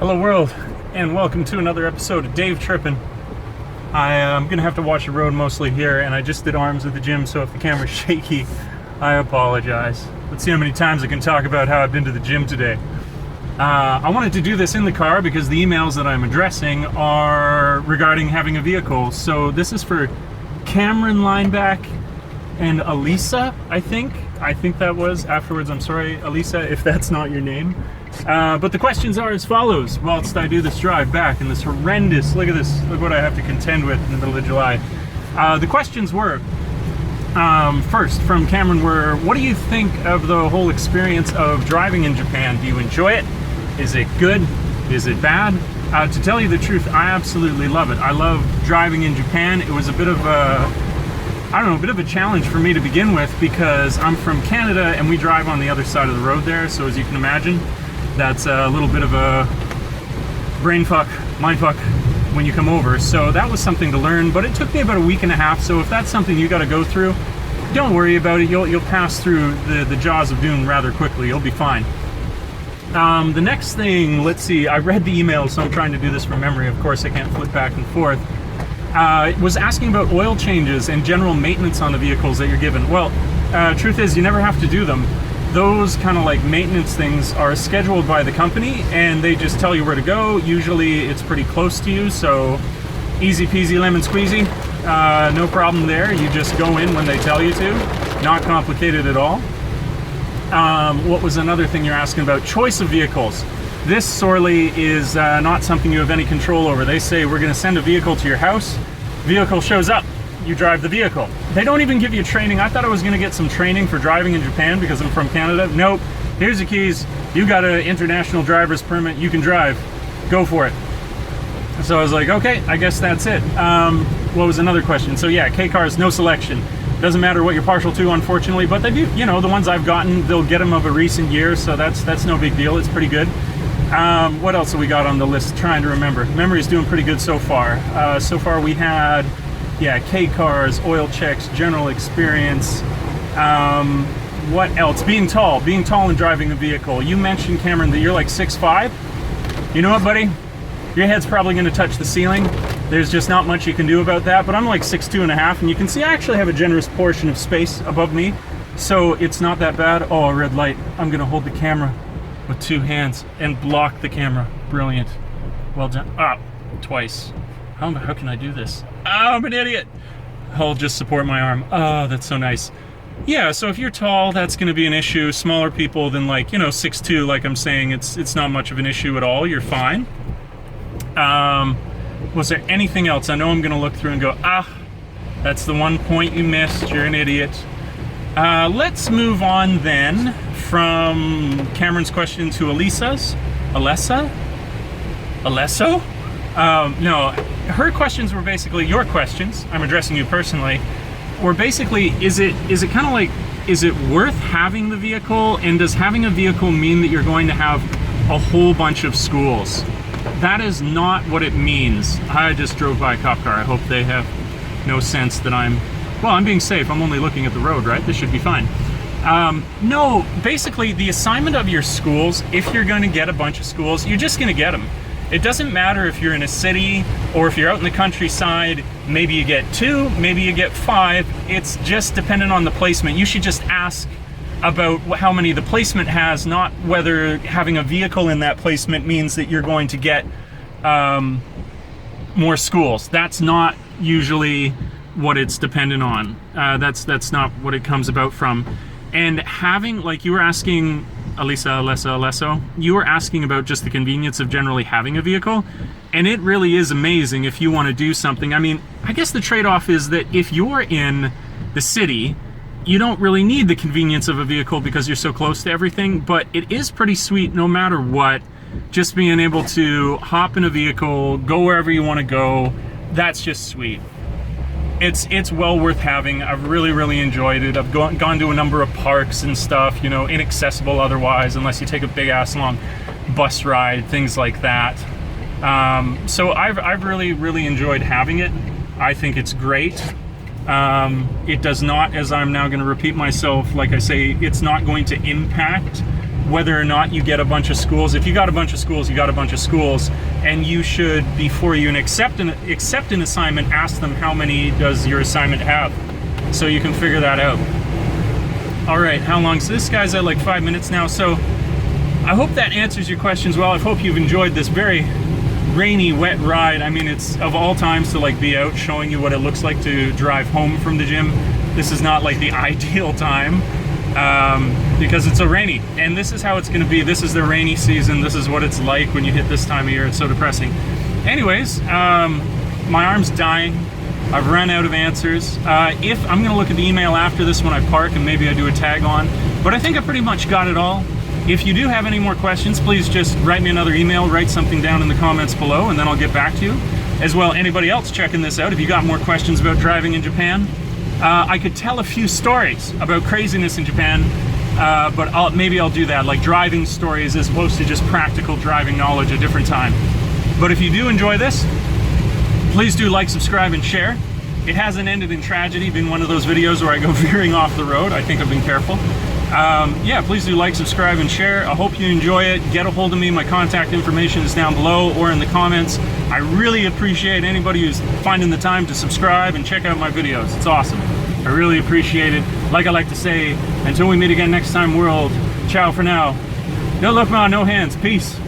Hello world, and welcome to another episode of Dave Trippin'. I'm gonna have to watch the road mostly here, and I just did arms at the gym, so if the camera's shaky, I apologize. Let's see how many times I can talk about how I've been to the gym today. I wanted to do this in the car because the emails that I'm addressing are regarding having a vehicle. So this is for Cameron Lineback and Elisa, I think that was. Afterwards, I'm sorry, Elisa, if that's not your name. But the questions are as follows. Whilst I do this drive back in this horrendous, look at this, look what I have to contend with in the middle of July. The questions were, first from Cameron were, what do you think of the whole experience of driving in Japan? Do you enjoy it? Is it good? Is it bad? To tell you the truth, I absolutely love it. I love driving in Japan. It was a bit of a challenge for me to begin with because I'm from Canada and we drive on the other side of the road there. So as you can imagine, that's a little bit of a brain fuck, mind fuck when you come over. So that was something to learn, but it took me about a week and a half. So if that's something you got to go through, don't worry about it. You'll pass through the jaws of doom rather quickly. You'll be fine. The next thing, let's see, I read the email, so I'm trying to do this from memory. Of course, I can't flip back and forth. It was asking about oil changes and general maintenance on the vehicles that you're given. Well, truth is, you never have to do them. Those kind of like maintenance things are scheduled by the company and they just tell you where to go. Usually it's pretty close to you, so easy peasy lemon squeezy. No problem there. You just go in when they tell you to. Not complicated at all. What was another thing you're asking about? Choice of vehicles. This sorely is not something you have any control over. They say we're going to send a vehicle to your house. Vehicle shows up. You drive the vehicle. They don't even give you training. I thought I was going to get some training for driving in Japan because I'm from Canada. Nope. Here's the keys. You got an international driver's permit. You can drive. Go for it. So I was like, okay, I guess that's it. What was another question? So yeah, K-cars, no selection. Doesn't matter what you're partial to, unfortunately, but they do, you know, the ones I've gotten, they'll get them of a recent year, so that's no big deal. It's pretty good. What else have we got on the list? Trying to remember. Memory's doing pretty good so far. So far we had, yeah, K-cars, oil checks, general experience. What else? Being tall and driving a vehicle. You mentioned, Cameron, that you're like 6'5". You know what, buddy? Your head's probably going to touch the ceiling. There's just not much you can do about that, but I'm like 6'2.5", and you can see I actually have a generous portion of space above me, so it's not that bad. Oh, a red light. I'm going to hold the camera with two hands and block the camera. Brilliant. Well done. Ah, twice. How can I do this? Oh, I'm an idiot. I'll just support my arm. Oh, that's so nice. Yeah, so if you're tall, that's going to be an issue. Smaller people than 6'2", like I'm saying, it's not much of an issue at all. You're fine. Was there anything else? I know I'm going to look through and go, that's the one point you missed. You're an idiot. Let's move on then from Cameron's question to Elisa's. Alesso? No, her questions were basically your questions. I'm addressing you personally. Or basically, is it kind of like, is it worth having the vehicle? And does having a vehicle mean that you're going to have a whole bunch of schools? That is not what it means. I just drove by a cop car. I hope they have no sense that I'm being safe. I'm only looking at the road, right? This should be fine. No, basically the assignment of your schools, if you're going to get a bunch of schools, you're just going to get them. It doesn't matter if you're in a city or if you're out in the countryside. Maybe you get 2, maybe you get 5. It's just dependent on the placement. You should just ask about how many the placement has, not whether having a vehicle in that placement means that you're going to get more schools. That's not usually what it's dependent on. That's not what it comes about from. And having, like you were asking, Alesso, you were asking about just the convenience of generally having a vehicle, and it really is amazing if you want to do something. I mean, I guess the trade-off is that if you're in the city, you don't really need the convenience of a vehicle because you're so close to everything, but it is pretty sweet no matter what, just being able to hop in a vehicle, go wherever you want to go. That's just sweet. It's well worth having. I've really enjoyed it. I've gone to a number of parks and stuff, you know, inaccessible otherwise unless you take a big ass long bus ride, things like that. So I've really enjoyed having it. I think it's great. It does not, as I'm now going to repeat myself, like I say, it's not going to impact whether or not you get a bunch of schools. If you got a bunch of schools, you got a bunch of schools, and you should, before you accept an assignment, ask them how many does your assignment have, so you can figure that out. All right, how long? So this guy's at like 5 minutes now, so I hope that answers your questions well. I hope you've enjoyed this very rainy, wet ride. I mean, it's of all times to like be out showing you what it looks like to drive home from the gym. This is not like the ideal time because it's so rainy, and this is how it's going to be. This is the rainy season. This is what it's like when you hit this time of year. It's so depressing. Anyways, my arm's dying. I've run out of answers. If I'm going to look at the email after this when I park, and maybe I do a tag on, but I think I pretty much got it all. If you do have any more questions, please just write me another email, write something down in the comments below, and then I'll get back to you. As well, anybody else checking this out, if you got more questions about driving in Japan, I could tell a few stories about craziness in Japan, but maybe I'll do that, like driving stories as opposed to just practical driving knowledge a different time. But if you do enjoy this, please do like, subscribe, and share. It hasn't ended in tragedy, been one of those videos where I go veering off the road. I think I've been careful. Yeah, please do like, subscribe, and share. I hope you enjoy it. Get a hold of me. My contact information is down below or in the comments. I really appreciate anybody who's finding the time to subscribe and check out my videos. It's awesome. I really appreciate it. Like I like to say, until we meet again next time, world, ciao for now. No luck, ma, no hands. Peace.